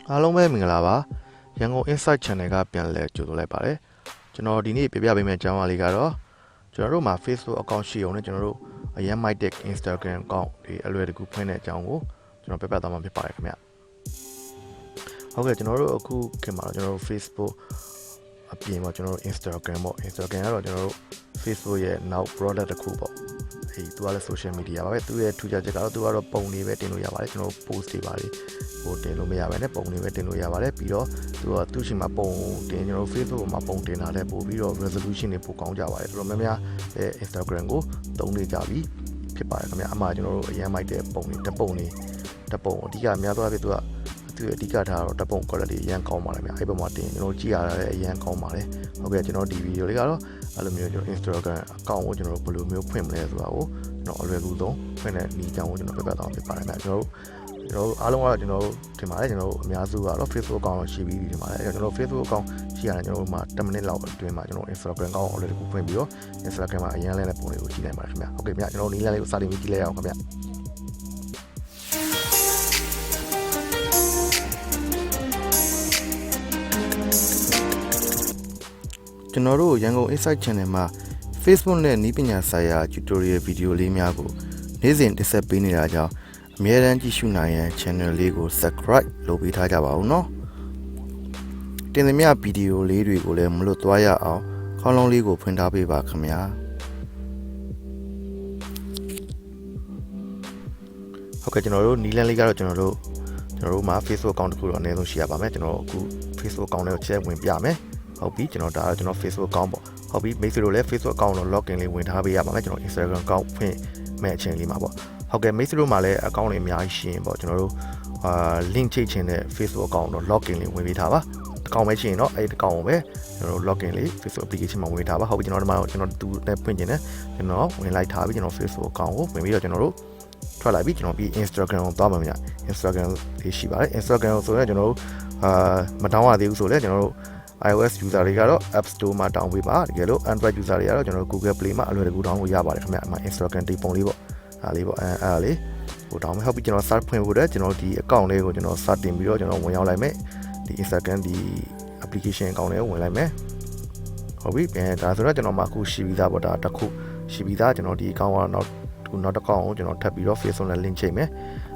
အားလုံးပဲမင်္ဂလာပါရန်ကုန် Insight Channel ကပြန်လည်ကြိုဆိုလိုက်ပါတယ်ကျွန်တော်ဒီနေ့ပြပြပေးမယ့်အကြောင်းအရာလေးကတော့ကျွန်တော်တို့မှာ Facebook account ရှိအောင်နဲ့ကျွန်တော်တို့အရင် MyTech Instagram account ဒီအလွယ်တကူဖွင့်တဲ့အကြောင်းကိုကျွန်တော်ပြပြသွားမှာဖြစ်ပါတယ်ခင်ဗျဟုတ်ကဲ့ကျွန်တော်တို့အခုခင်မှာကျွန်တော်တို့ Facebook အပြင်မှာကျွန်တော်တို့ Instagram ပေါ့ Instagram ကတော့ကျွန်တော်တို့ Facebook ရဲ့နောက် product တစ်ခုပေါ့သူကလည်း social media ပါပဲသူရဲ့ထူးခြားချက်ကတော့သူကတော့ပုံတွေပဲတင်လို့ရပါတယ်ကျွန်တော်တို့ post တွေပါလေဟိုတင်လို့မရပါနဲ့ပုံတွေပဲတင်လို့ရပါတယ်ပြီးတော့သူ့ရှိမှာပုံတင်ကျွန်တော်တို့ Facebook မှာပုံတင်တာလည်းပို့ပြီးတော့ resolution တွေပိုကောင်းကြပါတယ်တော်တော်များများInstagram ကိုသုံးနေကြပြီဖြစ်ပါတယ်ခင်ဗျအမှကျွန်တော်တို့အရင်မိုက်တဲ့ပုံတွေတစ်ပုံအဓိကများသောအားဖြင့်သူအဓိကထားတော့တစ်ပုံ quality အရင်ကောင်းပါတယ်ဗျအဲ့ပုံမှာတင်ကျွန်တော်ကြည့်ရတာလည်းအရင်ကောင်းပါတယ်ဟုတ်ကဲ့ကျွန်တော်ဒီဗီဒီယိုလေးကတော့အဲ့လိုမျိုးကျွန်တော် Instagram account ကိုကျွန်တော်ဘယ်လိုမျိုးဖွင့်မလဲဆိုတာကိုကျွန်တော်အလွယ်ကူဆုံးဖွင့်တဲ့နည်းအကြောင်းကိုကျွန်တော်ပြပြသွားမှာဖြစ်ပါတယ်ဗျကျွန်တော်အားလုံးကတော့ကျွန်တော်ထင်ပါတယ်ကျွန်တော်အများစုကတော့ Facebook account ရှိပြီးထင်ပါတယ်အဲ့တော့ကျွန်တော် Facebook account ရှိရတယ်ကျွန်တော်မှာ10မိနစ်လောက်အတွင်းမှာကျွန်တော် Instagram account ကိုအလွယ်တကူဖွင့်ပြီးတော့ Instagram မှာအရင်လဲတဲ့ပုံတွေကိုကြည့်နိုင်ပါတယ်ခင်ဗျဟုတ်ကဲ့ဗျကျွန်တော်နည်းလမ်းလေးကိုစတင်ပြီးကြည့်လိုက်အောင်ခင်ဗျကျွန်တော်တို့ရန်ကုန် Insight Channel မှာ Facebook နဲ့နည်းပညာဆိုင်ရာ tutorial video လေးများကိုနေ့စဉ်တင်ဆက်ပေးနေတာကြောင့်အမြဲတမ်းကြည့်ရှုနိုင်ရန် channel လေးကို subscribe လုပ်ပေးထားကြပါဦးနော်တင်သမျှဗီဒီယိုလေးတွေကိုလည်းမလွတ်သွားရအောင်ခေါင်းလုံးလေးကိုဖွင့်ထားပေးပါခင်ဗျာဟုတ်ကဲ့ကျွန်တော်တို့နီလန်းလေးကတော့ကျွန်တော်တို့မှာ Facebook account တစ်ခုတော့အနည်းဆုံးရှိရပါမယ်ကျွန်တော်အခု Facebook account လေးကိုချက်ဝင်ပြမယ်ဟုတ်ပြီကျွန်တော်ဒါကတော့ကျွန်တော် Facebook account ပေါ့ဟုတ်ပြီမိတ်ဆွေတို့လည်း Facebook account ကို login လေးဝင်ထားပေးရပါမယ်ကျွန်တော် Instagram account ဖွင့်မဲ့အချိန်လေးမှာပေါ့ဟုတ်ကဲ့မိတ်ဆွေတို့မှာလည်း account တွေအများကြီးရှိရင်ပေါ့ကျွန်တော်တို့link ချိတ်ချင်တဲ့ Facebook account တော့ login လေးဝင်ပေးထားပါအကောင့်ပဲရှိရင်တော့အဲ့ဒီအကောင့်ကိုပဲကျွန်တော်တို့ login လေး Facebook application မှာဝင်ထားပါဟုတ်ပြီကျွန်တော်ဒီမှာကျွန်တော်တူနဲ့ဖွင့်ခြင်းနဲ့ကျွန်တော်ဝင်လိုက်ထားပြီးကျွန်တော် Facebook account ကိုဝင်ပြီးတော့ကျွန်တော်တို့ထွက်လာပြီးကျွန်တော်ပြီး Instagram ကိုသွားမှာမြတ် Instagram လေးရှိပါတယ် Instagram ကိုဆိုရင်ကျွန်တော်တို့မတောင်းရသေးဘူးဆိုလဲကျွန်တော်တို့ iOS user တွေကတော့ App Store မှာ down ပေးပါတကယ်လို့ Android user တွေကတော့ကျွန်တော်တို့ Google Play မှာအလွယ်တကူ down လို့ရပါတယ်ခင်ဗျအမှ Instagram တီးပုံလေးပေါ့အားလေးပေါ့အားလေးဟို down မယ်ဟုတ်ပြီကျွန်တော် search ဖွင့်ဖို့တဲ့ကျွန်တော်ဒီ account လေးကိုကျွန်တော် search တင်ပြီးတော့ကျွန်တော်ဝင်ရောက်လိုက်မယ်ဒီ Instagram ဒီ application account လေးကိုဝင်လိုက်မယ်ဟုတ်ပြီဒါဆိုတော့ကျွန်တော်မှအခုရှိပြီးသားပေါ့ဒါတစ်ခုရှိပြီးသားကျွန်တော်ဒီ account ကတော့နောက်တစ်ခေါက်ကိုကျွန်တော်ထပ်ပြီးတော့ Facebook နဲ့ link ချိန်မယ်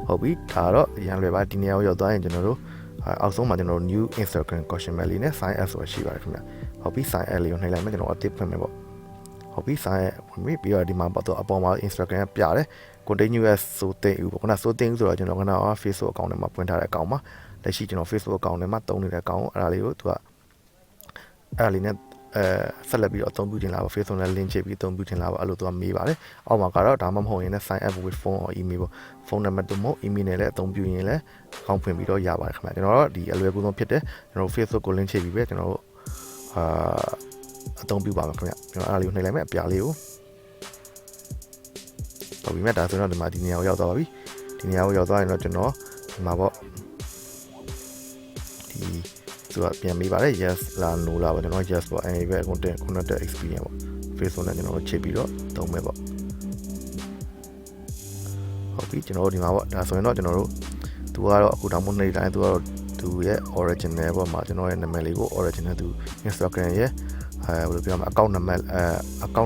ဟုတ်ပြီဒါတော့အရင်လွယ်ပါဒီနေရာကိုရောက်သွားရင်ကျွန်တော်တို့အောက်ဆုံးမှာကျွန်တော် new Instagram question mark လေးနဲ့ sign up ဆိုတာရှိပါတယ်ခင်ဗျဟုတ်ပြီ sign up လေးကိုနှိပ်လိုက်မယ်ကျွန်တော်အသစ်ဖွင့်မယ်ပေါ့ဟုတ်ပြီ sign up ဝင်ပြီပြီးတော့ဒီမှာပေါ့တော့အပေါ်မှာ Instagram ပြတယ် continuous ဆိုတဲ့ဥပေါ့ခဏဆိုတဲ့ဥဆိုတော့ကျွန်တော်က Facebook account ထဲမှာဖွင့်ထားတဲ့ account မှာလက်ရှိကျွန်တော် Facebook account ထဲမှာသုံးနေတဲ့ account ကိုအဲ့ဒါလေးကိုသူကအဲ့ဒါလေးနဲ့ဆက်လက်ပြီးတော့အသုံးပြုတင်လာပါ Facebook နဲ့ link ချိတ်ပြီးအသုံးပြုတင်လာပါအဲ့လိုသူကမေးပါတယ်အောက်မှာကတော့ဒါမှမဟုတ်ရင်လည်း sign up with phone or email ပေါ့ဖုန်းနံပါတ်တို့မဟုတ် email နဲ့လည်းအသုံးပြုရင်လည်းအကောင့်ဖွင့်ပြီးတော့ရပါတယ်ခင်ဗျကျွန်တော်တို့ဒီအလွယ်ကူဆုံးဖြစ်တယ်ကျွန်တော် Facebook ကို link ချိတ်ပြီးပဲကျွန်တော်တို့အသုံးပြုပါမယ်ခင်ဗျကျွန်တော်အဲ့ဒါလေးကိုနှိပ်လိုက်မယ်အပြားလေးကိုဟုတ်ပြီမြတ်ဒါဆိုတော့ဒီမှာဒီနေရာကိုရောက်သွားပါပြီဒီနေရာကိုရောက်သွားရင်တော့ကျွန်တော်ဒီမှာပေါ့ဒီသူကပြန်မေးပါတယ် yes လား no လားပေါ့ကျွန်တော် yes ပေါ့အဲဒီပဲ content experience ပေါ့ Facebook နဲ့ကျွန်တော်ချိတ်ပြီးတော့သုံးမယ်ပေါ့ဟုတ်ပြီကျွန်တော်တို့ဒီမှာပေါ့ဒါဆိုရင်တော့ကျွန်တော်တို့သူကတော့အခုတောင်မနေတိုင်းသူကတော့သူရဲ့ original ပေါ့မှာကျွန်တော်ရဲ့နာမည်လေးကို original သူ Instagram ရဲ့ဘယ်လိုပြောမလဲ account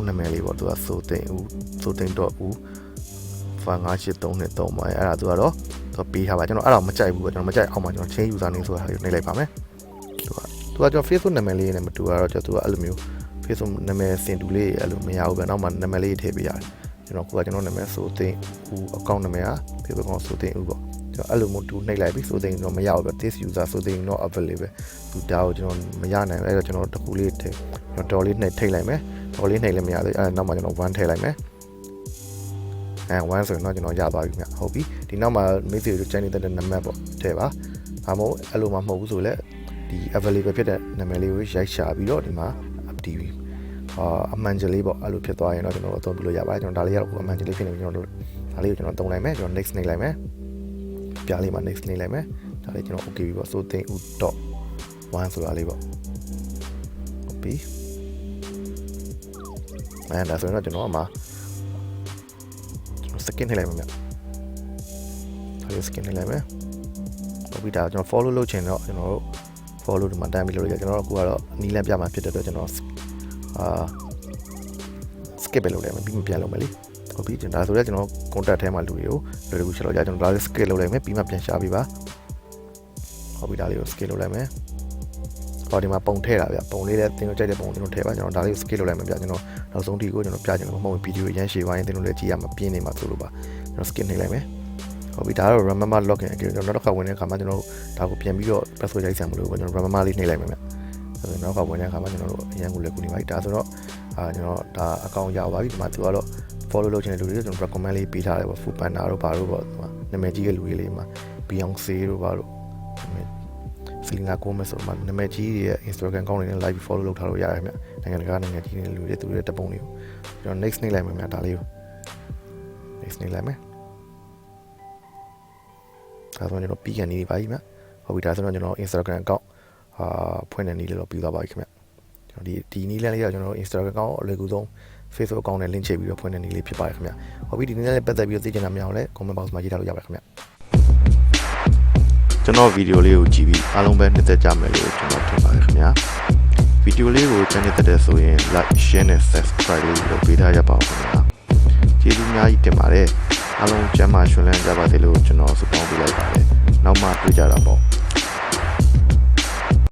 နာမည်လေးပေါ့သူကဆိုသိန်းတော့ဦး5833မှာအဲ့ဒါသူကတော့သူပေးထားပါကျွန်တော်အဲ့ဒါမကြိုက်ဘူးပေါ့ကျွန်တော်မကြိုက်အောင်မှာကျွန်တော် change user name ဆိုတာနှိပ်လိုက်ပါမယ်သူကကျွန်တော် Facebook နာမည်လေးနဲ့မတူတော့ကျွန်တော်သူကအဲ့လိုမျိုး Facebook နာမည်စင်တူလေးအဲ့လိုမရဘူးပဲနောက်မှနာမည်လေးထည့်ပေးရတယ်ကျွန်တော်နာမည်ဆိုသိန်းဦး account နာမည်က Facebook account ဆိုသိန်းဦးပေါ့ကျွန်တော်အဲ့လိုမျိုးတူနှိပ်လိုက်ပြီဆိုသိန်းတော့မရဘူးပဲ this user ဆိုသိန်း not available သူဒါကိုကျွန်တော်မရနိုင်ဘူးအဲ့တော့ကျွန်တော်တစ်ခုလေးထည့်ကျွန်တော်ဒေါ်လေးနှိပ်ထိတ်လိုက်မယ်ဒေါ်လေးနှိပ်လည်းမရသေးအဲ့နောက်မှကျွန်တော်1ထည့်လိုက်မယ်1ဆိုရင်တော့ကျွန်တော်ရသွားပြီမြတ်ဟုတ်ပြီဒီနောက်မှာ message ကို channel တဲ့နံပါတ်ပေါ့ထည့်ပါဒါမှမဟုတ်အဲ့လိုမှမဟုတ်ဘူးဆိုလဲဒီ available ဖြစ်တဲ့နာမည်လေးကိုရိုက်ရှာပြီးတော့ဒီမှာ update အမှန်ကြလေးပေါ့အဲ့လိုဖြစ်သွားရင်တော့ကျွန်တော်အသုံးပြုလို့ရပါတယ်ကျွန်တော်ဒါလေးကတော့အမှန်ကြလေးဖြစ်နေပြီကျွန်တော်ဒါလေးကိုကျွန်တော်သုံးလိုက်မယ်ကျွန်တော် next နှိပ်လိုက်မယ်ပြားလေးမှာ next နှိပ်လိုက်မယ်ဒါလေးကျွန်တော် okay ပြီပေါ့ so think u.1 ဆိုတာလေးပေါ့ဟုတ်ပြီဒါဆိုရင်တော့ကျွန်တော်အမှာskin နှိပ်လိုက်မယ်မြတ်ဒါလေး skin နှိပ်လိုက်မယ် ဟုတ်ပြီဒါကျွန်တော် follow လုပ်ချင်တော့ကျွန်တော်တို့ follow ဒီမှာတန်းပြီးလုပ်ရကျွန်တော်တို့အခုကတော့နီးလန်းပြမှာဖြစ်တဲ့အတွက်ကျွန်တော်skip ပဲလုပ်လိုက်မယ်ပြီးမှပြန်လုပ်မယ်လေဟုတ်ပြီဒါဆိုတော့ကျွန်တော် contact ထဲမှာလူတွေကိုလွယ်တကူချက်လို့ကျွန်တော်ဒါလေး skip လုပ်လိုက်မယ်ပြီးမှပြန်ရှာပေးပါဟုတ်ပြီဒါလေးကို skip လုပ်လိုက်မယ်ဟောဒီမှာပုံထည့်တာဗျပုံလေးလည်းတင်လို့ကြိုက်တဲ့ပုံတင်လို့ထည့်ပါကျွန်တော်ဒါလေးကို skip လုပ်လိုက်မယ်ဗျကျွန်တော်နောက်ဆုံးဒီကိုကျွန်တော်ပြချင်တယ်မဟုတ်ဘူးဗီဒီယိုရမ်းရှည်ပိုင်းတင်လို့လည်းကြည့်ရမှာပြင်းနေမှာဆိုလို့ပါကျွန်တော် skip နှိပ်လိုက်မယ်ဟုတ်ပြီဒါတော့ remember login အကြည့်ကျွန်တော်နောက်တစ်ခါဝင်တဲ့အခါမှာကျွန်တော်ဒါကိုပြန်ပြီးတော့ password ရိုက်ဆံမလို့ကျွန်တော် remember လေးနှိပ်လိုက်မယ်ဗျဆိုတော့နောက်တစ်ခါဝင်တဲ့အခါမှာကျွန်တော်တို့အရင်ကလည်းကူနေပါပြီဒါဆိုတော့ကျွန်တော်ဒါ account ရပါပြီဒီမှာသူကတော့ follow လုပ်ချင်တဲ့လူတွေကျွန်တော် recommend လေးပေးထားတယ်ပေါ့ food panda တို့ဘာတို့ပေါ့နာမည်ကြီးတဲ့လူတွေလေးမှာ Beyonce တို့ဘာတို့Selena Gomez ဆိုမှနာမည်ကြီးရဲ့ Instagram account တွေနဲ့ live follow လုပ်ထားလို့ရတယ်ခင်ဗျနိုင်ငံတကာနိုင်ငံကြီးတဲ့လူတွေသူတွေတက်ပုံတွေကိုကျွန်တော် next နှိပ်လိုက်မယ်ဗျဒါလေးကို next နှိပ်လိုက်မယ်ဒါဆိုကျွန်တော်ပြီးကန်နေပါပြီဗျဟုတ်ပြီဒါဆိုတော့ကျွန်တော် Instagram account ဖွင့်တဲ့နည်းလေးတော့ပြီးသွားပါပြီခင်ဗျကျွန်တော်ဒီနည်းလမ်းလေးကကျွန်တော် Instagram account အလွယ်ကူဆုံး Facebook account နဲ့ link ချိန်ပြီးတော့ဖွင့်တဲ့နည်းလေးဖြစ်ပါတယ်ခင်ဗျဟုတ်ပြီဒီနည်းလေးပတ်သက်ပြီးတော့သိချင်တာများအောင်လဲ comment box မှာရေးထားလို့ရပါတယ်ခင်ဗျကျွန်တော်ဗီဒီယိုလေးကိုကြည့်ပြီးအားလုံးပဲနှစ်သက်ကြမယ်လို့ကျွန်တော်ထင်ပါတယ်ခင်ဗျဗီဒီယိုလေးကိုကြည့်နေတဲ့ဆိုရင် like share နဲ့ subscribe လေးလုပ်ပေးထားရပါဦးခင်ဗျကျေးဇူးအများကြီးတင်ပါတယ်အားလုံးကျမ်းမာရှင်လန်းကြပါစေလို့ကျွန်တော်ဆုတောင်းပေးလိုက်ပါတယ်နောက်မှတွေ့ကြတာပေါ့